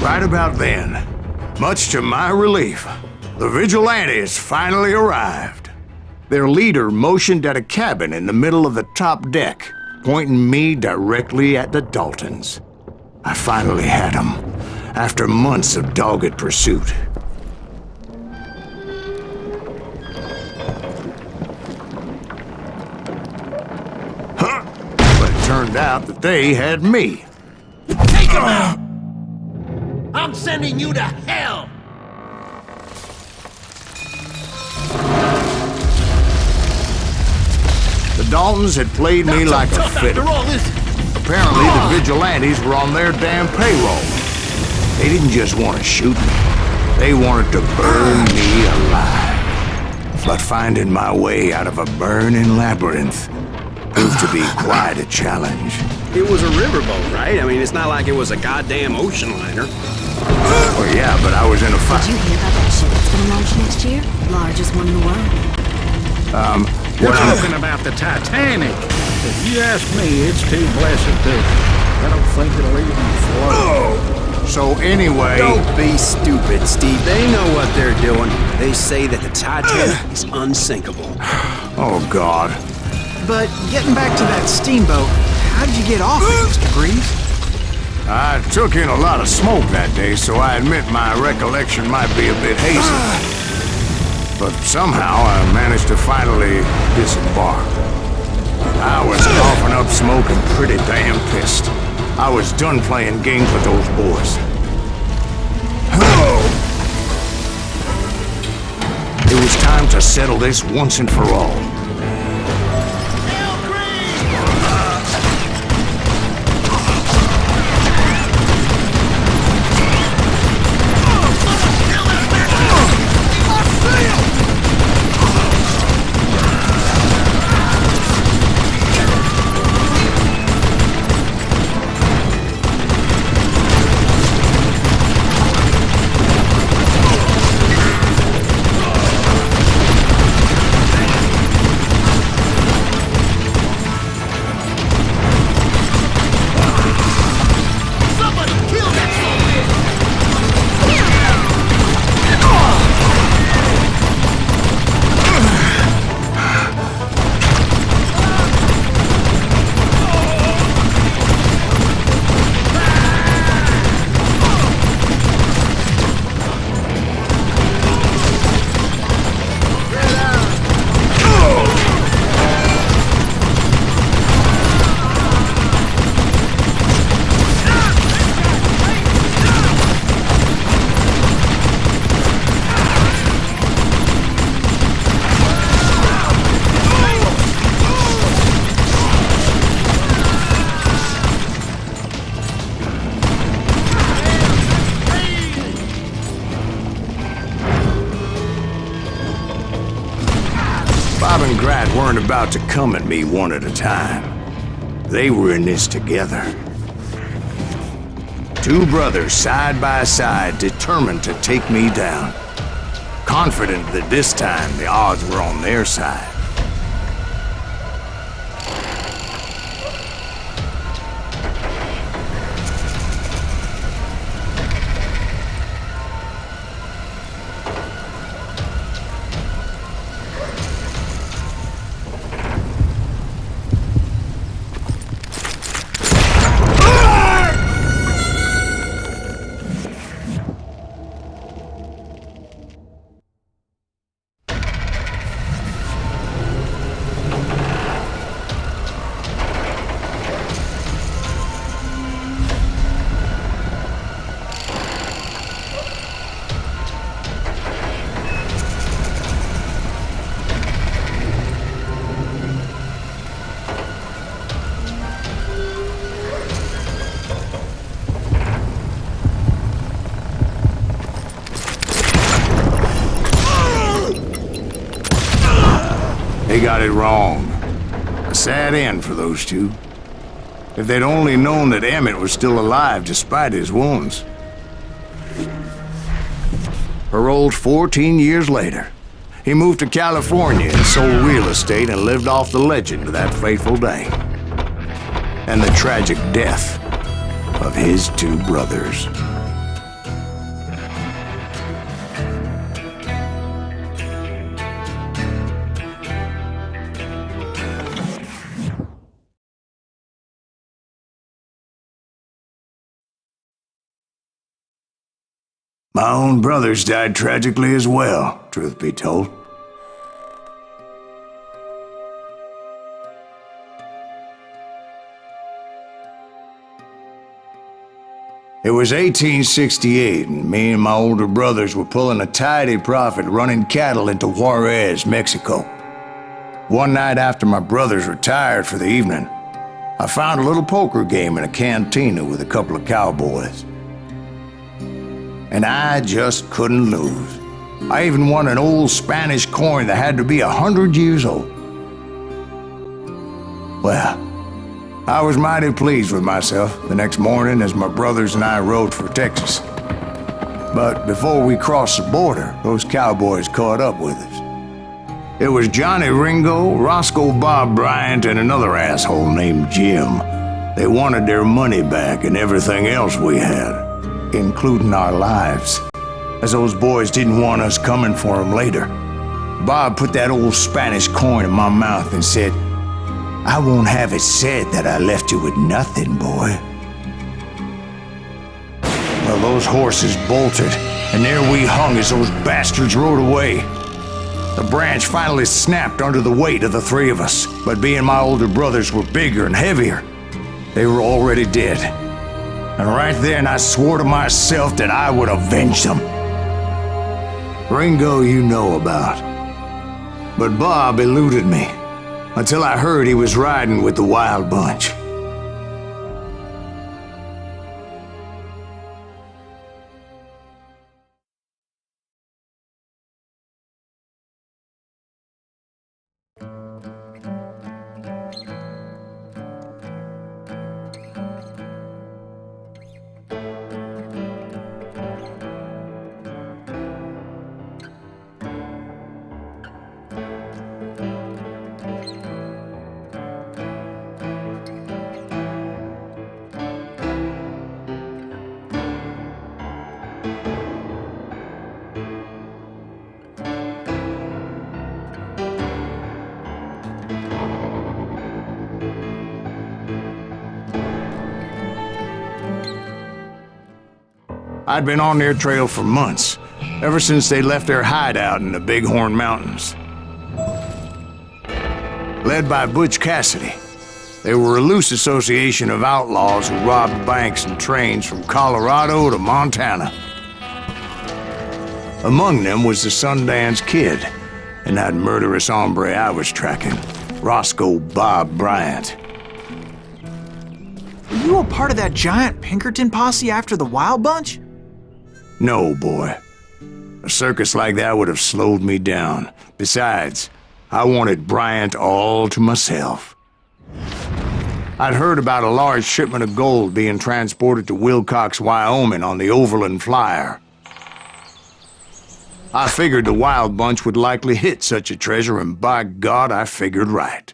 Right about then, much to my relief, the vigilantes finally arrived. Their leader motioned at a cabin in the middle of the top deck, pointing me directly at the Daltons. I finally had them, after months of dogged pursuit. But it turned out that they had me. Take him out! I'm sending you to hell! The Daltons had played me like a fiddle. Apparently, the vigilantes were on their damn payroll. They didn't just want to shoot me. They wanted to burn me alive. But finding my way out of a burning labyrinth proved to be quite a challenge. It was a riverboat, right? I mean, it's not like it was a goddamn ocean liner. Oh yeah, but I was in a fight. Did you hear about that ship that's gonna launch next year? Largest one in the world. We're talking about the Titanic. If you ask me, it's too blessed big. I don't think it'll even float. So anyway... Don't be stupid, Steve. They know what they're doing. They say that the Titanic is unsinkable. Oh, God. But getting back to that steamboat, how did you get off it, Mr. Gривз? I took in a lot of smoke that day, so I admit my recollection might be a bit hazy. But somehow I managed to finally disembark. I was coughing up smoke and pretty damn pissed. I was done playing games with those boys. It was time to settle this once and for all. Weren't about to come at me one at a time. They were in this together. Two brothers side by side, determined to take me down. Confident that this time the odds were on their side. They got it wrong. A sad end for those two. If they'd only known that Emmett was still alive despite his wounds. Paroled 14 years later, he moved to California and sold real estate and lived off the legend of that fateful day. And the tragic death of his two brothers. My own brothers died tragically as well, truth be told. It was 1868, and me and my older brothers were pulling a tidy profit running cattle into Juarez, Mexico. One night after my brothers retired for the evening, I found a little poker game in a cantina with a couple of cowboys. And I just couldn't lose. I even won an old Spanish coin that had to be 100 years old. Well, I was mighty pleased with myself the next morning as my brothers and I rode for Texas. But before we crossed the border, those cowboys caught up with us. It was Johnny Ringo, Roscoe Bob Bryant, and another asshole named Jim. They wanted their money back and everything else we had, including our lives, as those boys didn't want us coming for them later. Bob put that old Spanish coin in my mouth and said, "I won't have it said that I left you with nothing, boy." Well, those horses bolted, and there we hung as those bastards rode away. The branch finally snapped under the weight of the three of us, but being my older brothers were bigger and heavier, they were already dead. And right then I swore to myself that I would avenge them. Ringo you know about. But Bob eluded me, until I heard he was riding with the Wild Bunch. I'd been on their trail for months, ever since they left their hideout in the Bighorn Mountains. Led by Butch Cassidy, they were a loose association of outlaws who robbed banks and trains from Colorado to Montana. Among them was the Sundance Kid and that murderous hombre I was tracking, Roscoe Bob Bryant. Were you a part of that giant Pinkerton posse after the Wild Bunch? No, boy. A circus like that would have slowed me down. Besides, I wanted Bryant all to myself. I'd heard about a large shipment of gold being transported to Wilcox, Wyoming on the Overland Flyer. I figured the Wild Bunch would likely hit such a treasure, and by God, I figured right.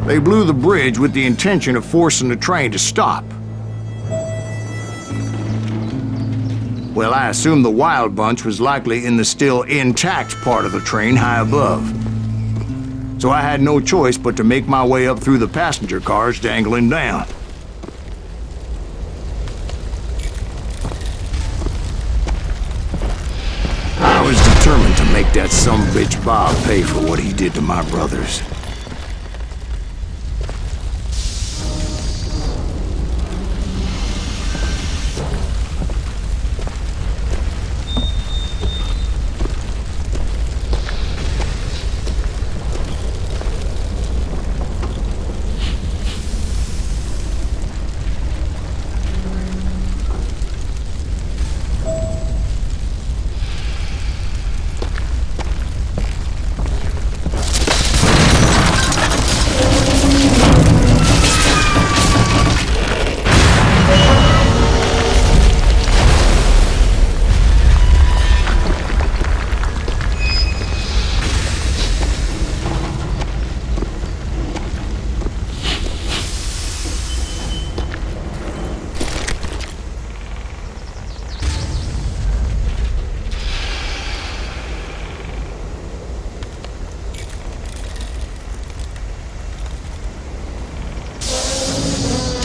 They blew the bridge with the intention of forcing the train to stop. Well, I assumed the wild bunch was likely in the still intact part of the train high above. So I had no choice but to make my way up through the passenger cars dangling down. I was determined to make that sumbitch Bob pay for what he did to my brothers.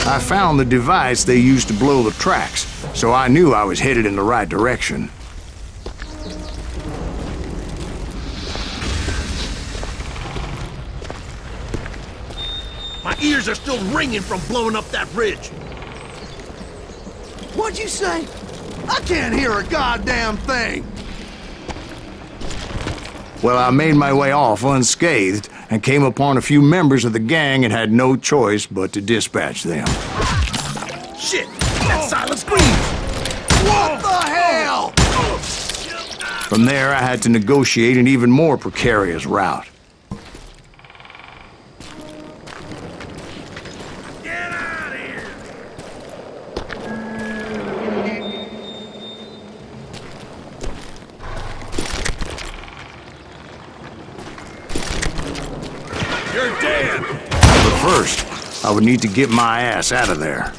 I found the device they used to blow the tracks, so I knew I was headed in the right direction. My ears are still ringing from blowing up that ridge. What'd you say? I can't hear a goddamn thing. Well, I made my way off unscathed and came upon a few members of the gang and had no choice but to dispatch them. Shit! That's Sайлас Gривz! What the hell? From there, I had to negotiate an even more precarious route. Get out of here! You're dead! But first, I would need to get my ass out of there.